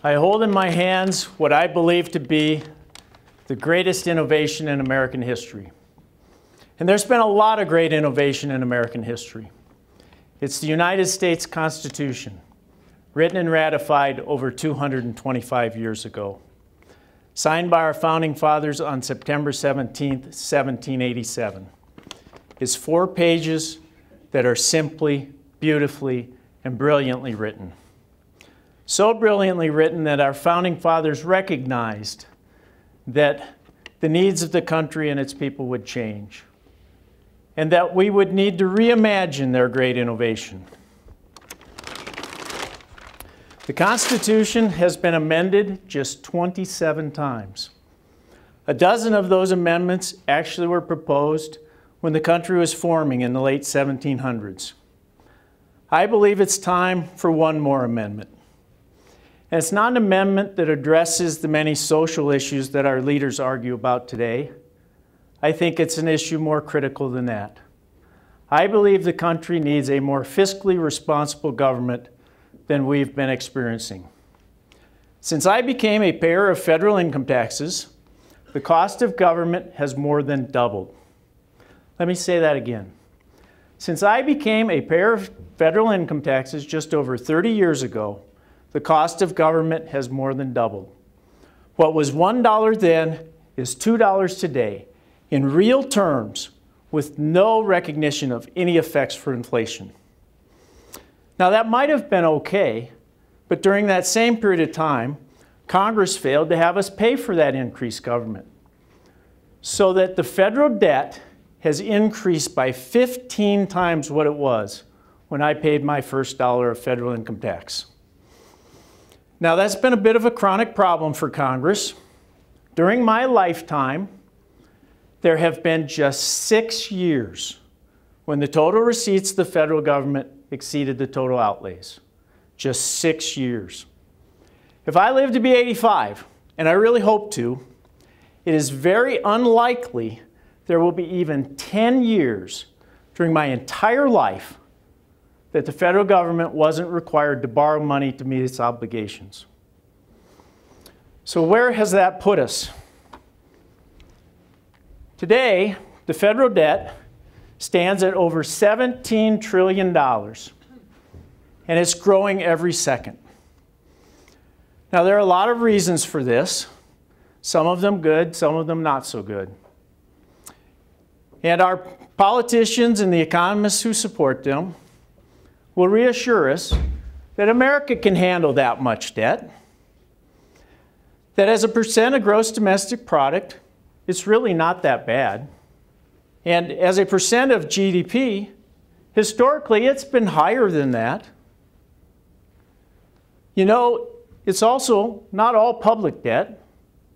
I hold in my hands what I believe to be the greatest innovation in American history. And there's been a lot of great innovation in American history. It's the United States Constitution, written and ratified over 225 years ago, signed by our founding fathers on September 17th, 1787. It's 4 pages that are simply, beautifully, and brilliantly written. So brilliantly written that our founding fathers recognized that the needs of the country and its people would change, and that we would need to reimagine their great innovation. The Constitution has been amended just 27 times. A dozen of those amendments actually were proposed when the country was forming in the late 1700s. I believe it's time for one more amendment. And it's not an amendment that addresses the many social issues that our leaders argue about today. I think it's an issue more critical than that. I believe the country needs a more fiscally responsible government than we've been experiencing. Since I became a payer of federal income taxes, the cost of government has more than doubled. Let me say that again. Since I became a payer of federal income taxes just over 30 years ago, the cost of government has more than doubled. What was $1 then is $2 today, in real terms, with no recognition of any effects for inflation. Now that might have been okay, but during that same period of time, Congress failed to have us pay for that increased government, so that the federal debt has increased by 15 times what it was when I paid my first dollar of federal income tax. Now that's been a bit of a chronic problem for Congress. During my lifetime, there have been just 6 years when the total receipts of the federal government exceeded the total outlays. Just 6 years. If I live to be 85, and I really hope to, it is very unlikely there will be even 10 years during my entire life that the federal government wasn't required to borrow money to meet its obligations. So where has that put us? Today, the federal debt stands at over $17 trillion, and it's growing every second. Now, there are a lot of reasons for this, some of them good, some of them not so good. And our politicians and the economists who support them will reassure us that America can handle that much debt, that as a percent of gross domestic product, it's really not that bad. And as a percent of GDP, historically, it's been higher than that. You know, it's also not all public debt.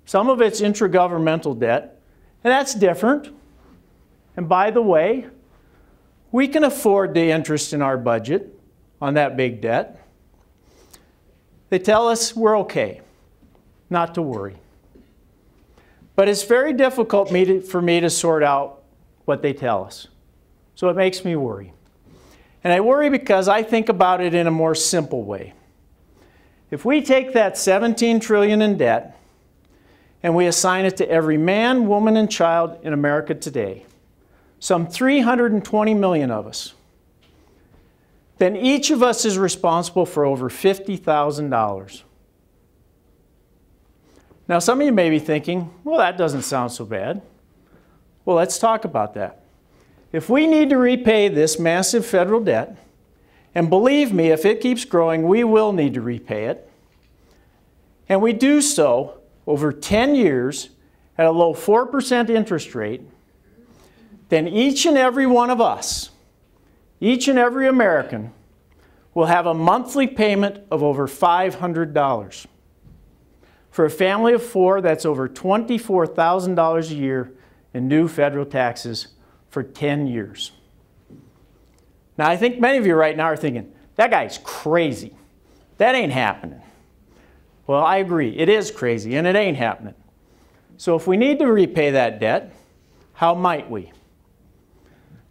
Some of it's intragovernmental debt, and that's different. And by the way, we can afford the interest in our budget on that big debt. They tell us we're okay, not to worry. But it's very difficult for me to sort out what they tell us. So it makes me worry. And I worry because I think about it in a more simple way. If we take that $17 trillion in debt and we assign it to every man, woman, and child in America today, some 320 million of us, then each of us is responsible for over $50,000. Now, some of you may be thinking, well, that doesn't sound so bad. Well, let's talk about that. If we need to repay this massive federal debt, and believe me, if it keeps growing, we will need to repay it, and we do so over 10 years at a low 4% interest rate, then each and every one of us, each and every American, will have a monthly payment of over $500. For a family of 4, that's over $24,000 a year in new federal taxes for 10 years. Now, I think many of you right now are thinking, that guy's crazy. That ain't happening. Well, I agree. It is crazy, and it ain't happening. So if we need to repay that debt, how might we?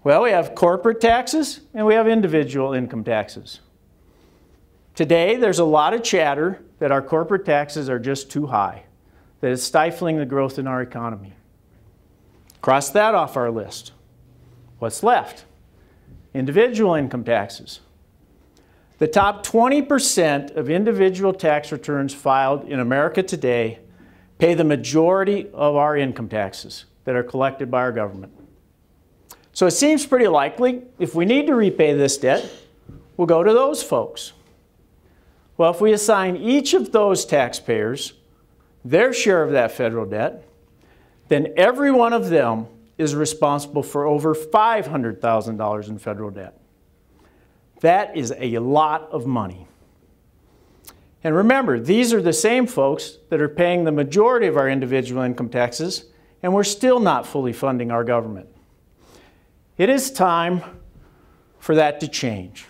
Well, we have corporate taxes and we have individual income taxes. Today, there's a lot of chatter that our corporate taxes are just too high, that it's stifling the growth in our economy. Cross that off our list. What's left? Individual income taxes. The top 20% of individual tax returns filed in America today pay the majority of our income taxes that are collected by our government. So it seems pretty likely if we need to repay this debt, we'll go to those folks. Well, if we assign each of those taxpayers their share of that federal debt, then every one of them is responsible for over $500,000 in federal debt. That is a lot of money. And remember, these are the same folks that are paying the majority of our individual income taxes, and we're still not fully funding our government. It is time for that to change.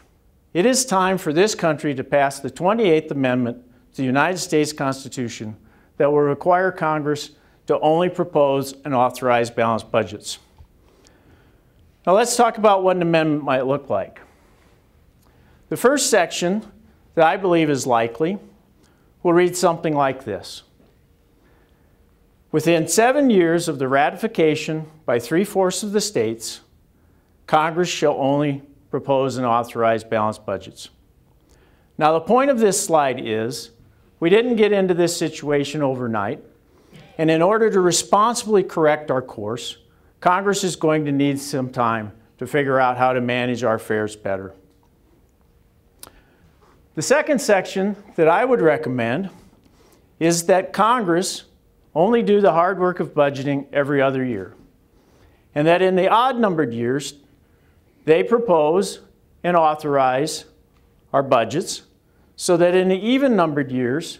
It is time for this country to pass the 28th Amendment to the United States Constitution that will require Congress to only propose and authorize balanced budgets. Now let's talk about what an amendment might look like. The first section that I believe is likely will read something like this. Within 7 years of the ratification by 3/4 of the states, Congress shall only propose and authorize balanced budgets. Now the point of this slide is we didn't get into this situation overnight, and in order to responsibly correct our course, Congress is going to need some time to figure out how to manage our affairs better. The second section that I would recommend is that Congress only do the hard work of budgeting every other year, and that in the odd-numbered years, they propose and authorize our budgets so that in the even-numbered years,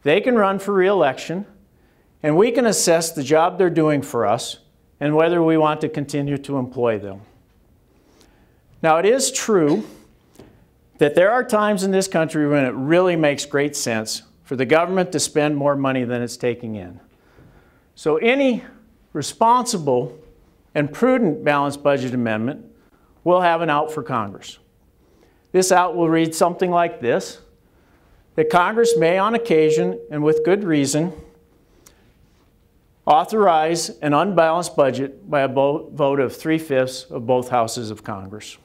they can run for re-election and we can assess the job they're doing for us and whether we want to continue to employ them. Now, it is true that there are times in this country when it really makes great sense for the government to spend more money than it's taking in. So any responsible and prudent balanced budget amendment will have an out for Congress. This out will read something like this, that Congress may on occasion and with good reason authorize an unbalanced budget by a vote of 3/5 of both houses of Congress.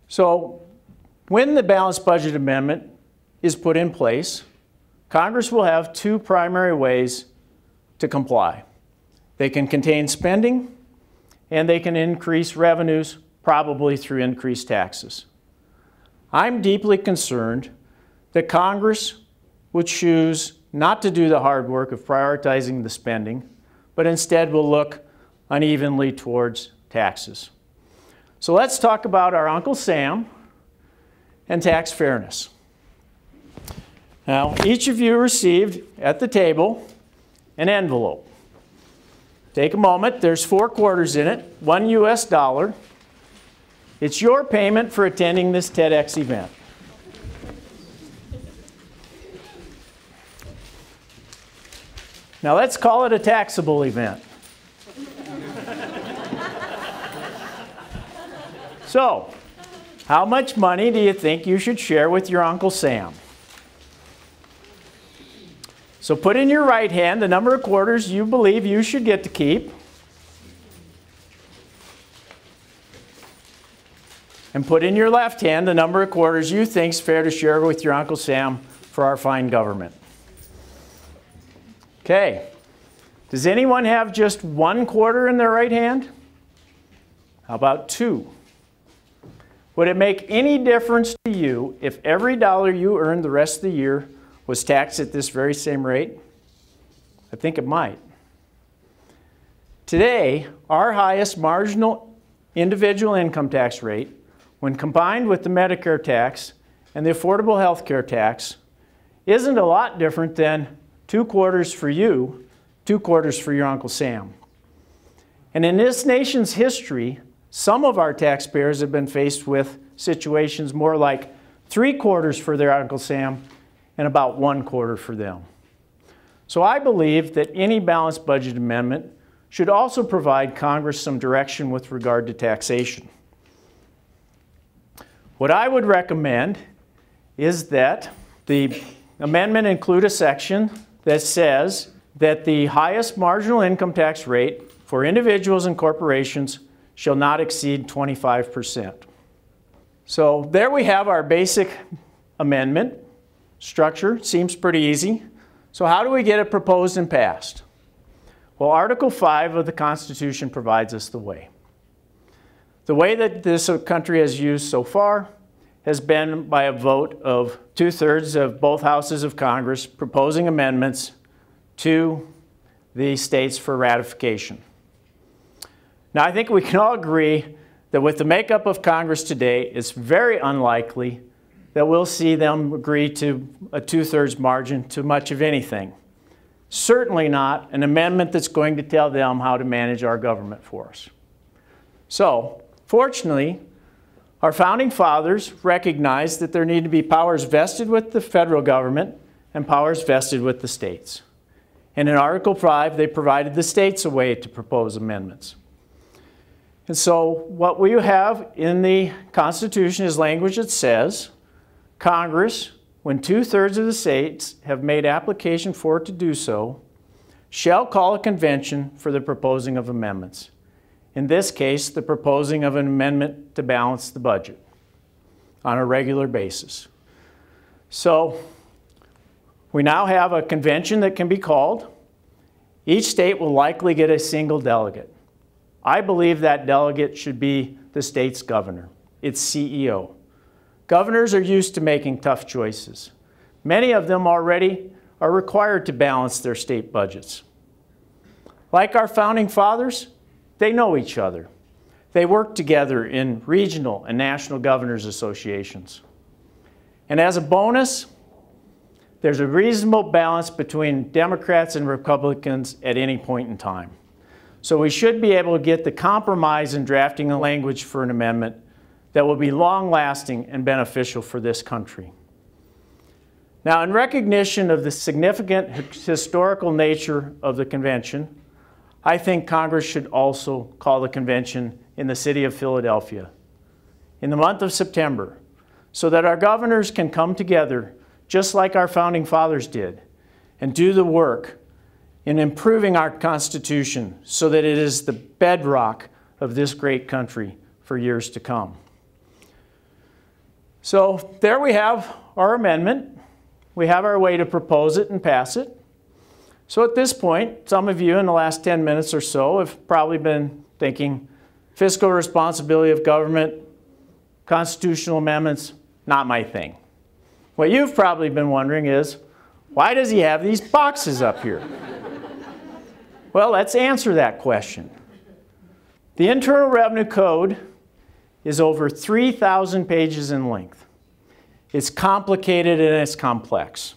So when the balanced budget amendment is put in place, Congress will have two primary ways to comply. They can contain spending and they can increase revenues, probably through increased taxes. I'm deeply concerned that Congress would choose not to do the hard work of prioritizing the spending, but instead will look unevenly towards taxes. So let's talk about our Uncle Sam and tax fairness. Now, each of you received at the table an envelope. Take a moment, there's 4 quarters in it, $1 US. It's your payment for attending this TEDx event. Now let's call it a taxable event. So, how much money do you think you should share with your Uncle Sam? So put in your right hand the number of quarters you believe you should get to keep. And put in your left hand the number of quarters you think is fair to share with your Uncle Sam for our fine government. Okay. Does anyone have just 1 quarter in their right hand? How about 2? Would it make any difference to you if every dollar you earned the rest of the year was taxed at this very same rate? I think it might. Today, our highest marginal individual income tax rate, when combined with the Medicare tax and the Affordable Health Care tax, isn't a lot different than 2 quarters for you, 2 quarters for your Uncle Sam. And in this nation's history, some of our taxpayers have been faced with situations more like 3 quarters for their Uncle Sam and about 1 quarter for them. So I believe that any balanced budget amendment should also provide Congress some direction with regard to taxation. What I would recommend is that the amendment include a section that says that the highest marginal income tax rate for individuals and corporations shall not exceed 25%. So there we have our basic amendment structure. Seems pretty easy. So how do we get it proposed and passed? Well, Article 5 of the Constitution provides us the way. The way that this country has used so far has been by a vote of 2/3 of both houses of Congress proposing amendments to the states for ratification. Now, I think we can all agree that with the makeup of Congress today, it's very unlikely that we'll see them agree to a 2/3 margin to much of anything. Certainly not an amendment that's going to tell them how to manage our government for us. So, fortunately, our founding fathers recognized that there need to be powers vested with the federal government and powers vested with the states. And in Article 5, they provided the states a way to propose amendments. And so what we have in the Constitution is language that says, Congress, when 2/3 of the states have made application for it to do so, shall call a convention for the proposing of amendments. In this case, the proposing of an amendment to balance the budget on a regular basis. So we now have a convention that can be called. Each state will likely get a single delegate. I believe that delegate should be the state's governor, its CEO. Governors are used to making tough choices. Many of them already are required to balance their state budgets. Like our founding fathers, they know each other. They work together in regional and national governors associations. And as a bonus, there's a reasonable balance between Democrats and Republicans at any point in time. So we should be able to get the compromise in drafting a language for an amendment that will be long-lasting and beneficial for this country. Now, in recognition of the significant historical nature of the convention, I think Congress should also call the convention in the city of Philadelphia in the month of September, so that our governors can come together just like our founding fathers did and do the work in improving our Constitution so that it is the bedrock of this great country for years to come. So there we have our amendment. We have our way to propose it and pass it. So at this point, some of you in the last 10 minutes or so have probably been thinking, fiscal responsibility of government, constitutional amendments, not my thing. What you've probably been wondering is, why does he have these boxes up here? Well, let's answer that question. The Internal Revenue Code is over 3,000 pages in length. It's complicated and it's complex.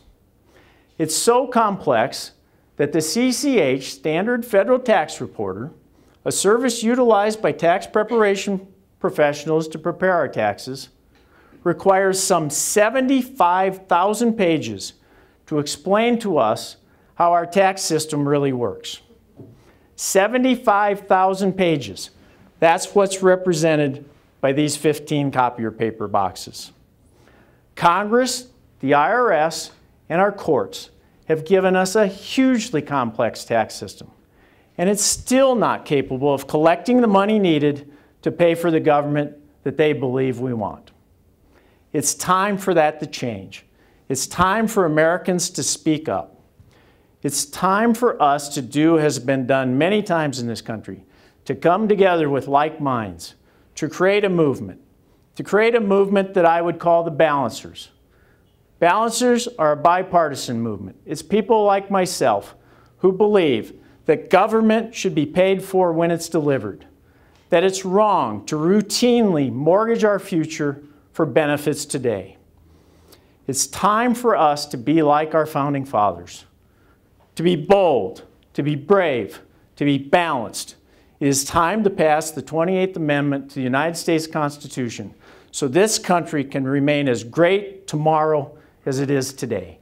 It's so complex that the CCH, Standard Federal Tax Reporter, a service utilized by tax preparation professionals to prepare our taxes, requires some 75,000 pages to explain to us how our tax system really works. 75,000 pages. That's what's represented by these 15 copier paper boxes. Congress, the IRS, and our courts have given us a hugely complex tax system, and it's still not capable of collecting the money needed to pay for the government that they believe we want. It's time for that to change. It's time for Americans to speak up. It's time for us to do what has been done many times in this country, to come together with like minds, to create a movement that I would call the balancers. Balancers are a bipartisan movement. It's people like myself who believe that government should be paid for when it's delivered, that it's wrong to routinely mortgage our future for benefits today. It's time for us to be like our founding fathers, to be bold, to be brave, to be balanced. It is time to pass the 28th Amendment to the United States Constitution so this country can remain as great tomorrow as it is today.